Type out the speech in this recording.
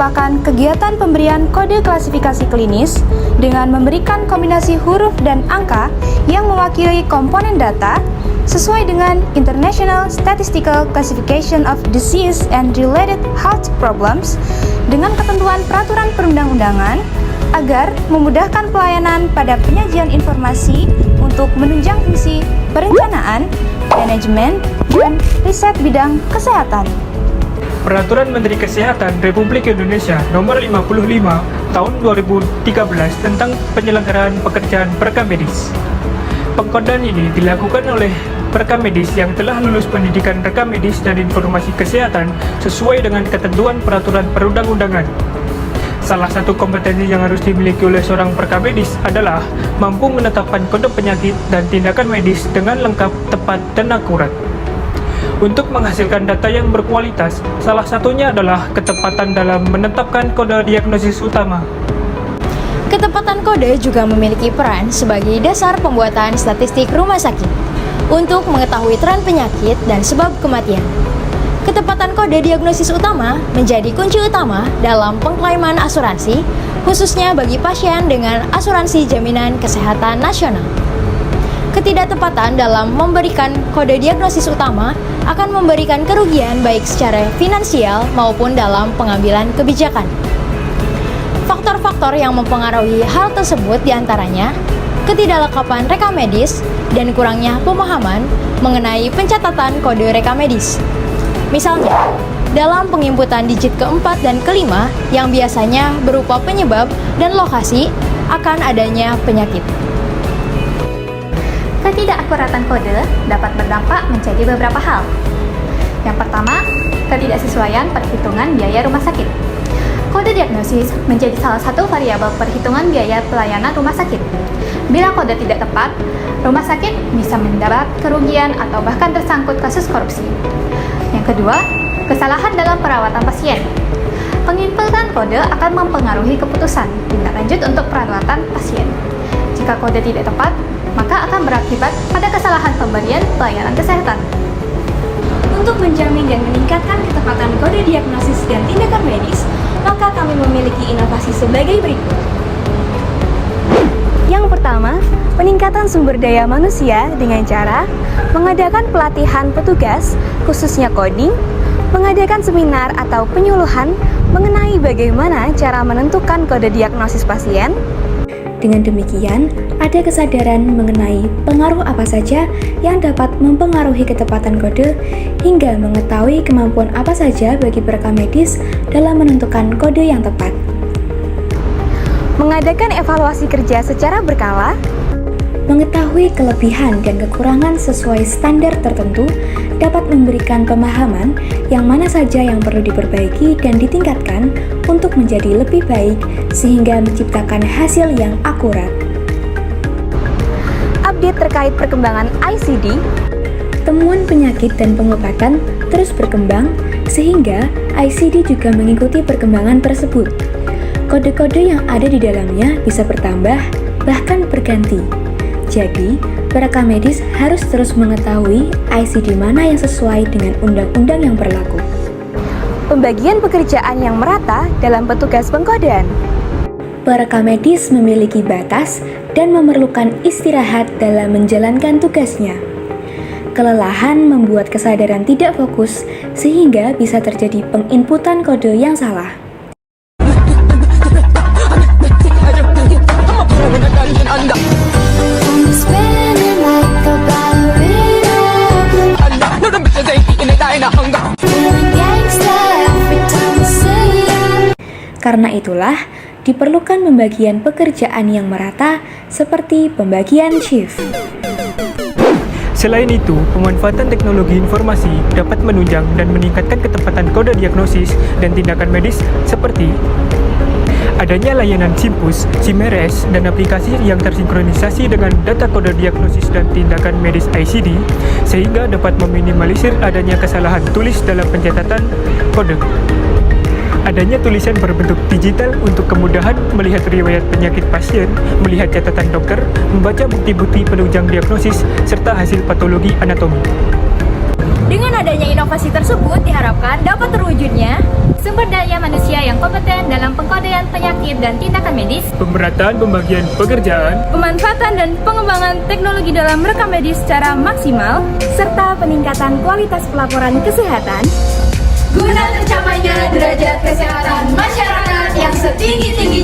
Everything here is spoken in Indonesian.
merupakan kegiatan pemberian kode klasifikasi klinis dengan memberikan kombinasi huruf dan angka yang mewakili komponen data sesuai dengan International Statistical Classification of Disease and Related Health Problems dengan ketentuan peraturan perundang-undangan agar memudahkan pelayanan pada penyajian informasi untuk menunjang fungsi perencanaan, manajemen, dan riset bidang kesehatan. Peraturan Menteri Kesehatan Republik Indonesia Nomor 55 Tahun 2013 tentang penyelenggaraan pekerjaan perekam medis. Pengkodean ini dilakukan oleh perekam medis yang telah lulus pendidikan rekam medis dan informasi kesehatan sesuai dengan ketentuan peraturan perundang-undangan. Salah satu kompetensi yang harus dimiliki oleh seorang perekam medis adalah mampu menetapkan kode penyakit dan tindakan medis dengan lengkap, tepat, dan akurat. Untuk menghasilkan data yang berkualitas, salah satunya adalah ketepatan dalam menetapkan kode diagnosis utama. Ketepatan kode juga memiliki peran sebagai dasar pembuatan statistik rumah sakit untuk mengetahui tren penyakit dan sebab kematian. Ketepatan kode diagnosis utama menjadi kunci utama dalam pengklaiman asuransi, khususnya bagi pasien dengan asuransi jaminan kesehatan nasional. Ketidaktepatan dalam memberikan kode diagnosis utama akan memberikan kerugian baik secara finansial maupun dalam pengambilan kebijakan. Faktor-faktor yang mempengaruhi hal tersebut diantaranya ketidaklengkapan rekam medis dan kurangnya pemahaman mengenai pencatatan kode rekam medis. Misalnya, dalam penginputan digit keempat dan kelima yang biasanya berupa penyebab dan lokasi akan adanya penyakit. Ketidakakuratan kode dapat berdampak menjadi beberapa hal. Yang pertama, ketidaksesuaian perhitungan biaya rumah sakit. Kode diagnosis menjadi salah satu variabel perhitungan biaya pelayanan rumah sakit. Bila kode tidak tepat, rumah sakit bisa mendapat kerugian atau bahkan tersangkut kasus korupsi. Yang kedua, kesalahan dalam perawatan pasien. Penginputan kode akan mempengaruhi keputusan tindak lanjut untuk perawatan pasien. Jika kode tidak tepat, maka akan berakibat pada kesalahan pemberian pelayanan kesehatan. Untuk menjamin dan meningkatkan ketepatan kode diagnosis dan tindakan medis, maka kami memiliki inovasi sebagai berikut. Yang pertama, peningkatan sumber daya manusia dengan cara mengadakan pelatihan petugas, khususnya coding, mengadakan seminar atau penyuluhan mengenai bagaimana cara menentukan kode diagnosis pasien. Dengan demikian, ada kesadaran mengenai pengaruh apa saja yang dapat mempengaruhi ketepatan kode hingga mengetahui kemampuan apa saja bagi perekam medis dalam menentukan kode yang tepat. Mengadakan evaluasi kerja secara berkala, mengetahui kelebihan dan kekurangan sesuai standar tertentu dapat memberikan pemahaman yang mana saja yang perlu diperbaiki dan ditingkatkan untuk menjadi lebih baik sehingga menciptakan hasil yang akurat. Update terkait perkembangan ICD, temuan penyakit dan pengobatan terus berkembang sehingga ICD juga mengikuti perkembangan tersebut. Kode-kode yang ada di dalamnya bisa bertambah bahkan berganti. Jadi, perekam medis harus terus mengetahui ICD mana yang sesuai dengan undang-undang yang berlaku. Pembagian pekerjaan yang merata dalam petugas pengkodean. Perekam medis memiliki batas dan memerlukan istirahat dalam menjalankan tugasnya. Kelelahan membuat kesadaran tidak fokus sehingga bisa terjadi penginputan kode yang salah. Karena itulah, diperlukan pembagian pekerjaan yang merata seperti pembagian shift. Selain itu, pemanfaatan teknologi informasi dapat menunjang dan meningkatkan ketepatan kode diagnosis dan tindakan medis seperti adanya layanan Simpus, SIMRS, dan aplikasi yang tersinkronisasi dengan data kode diagnosis dan tindakan medis ICD, sehingga dapat meminimalisir adanya kesalahan tulis dalam pencatatan kode. Adanya tulisan berbentuk digital untuk kemudahan melihat riwayat penyakit pasien, melihat catatan dokter, membaca bukti-bukti penunjang diagnosis, serta hasil patologi anatomi. Dengan adanya inovasi tersebut diharapkan dapat terwujudnya sumber daya manusia yang kompeten dalam pengkodean penyakit dan tindakan medis, pemerataan pembagian pekerjaan, pemanfaatan dan pengembangan teknologi dalam rekam medis secara maksimal, serta peningkatan kualitas pelaporan kesehatan guna tercapainya derajat kesehatan masyarakat yang setinggi-tingginya.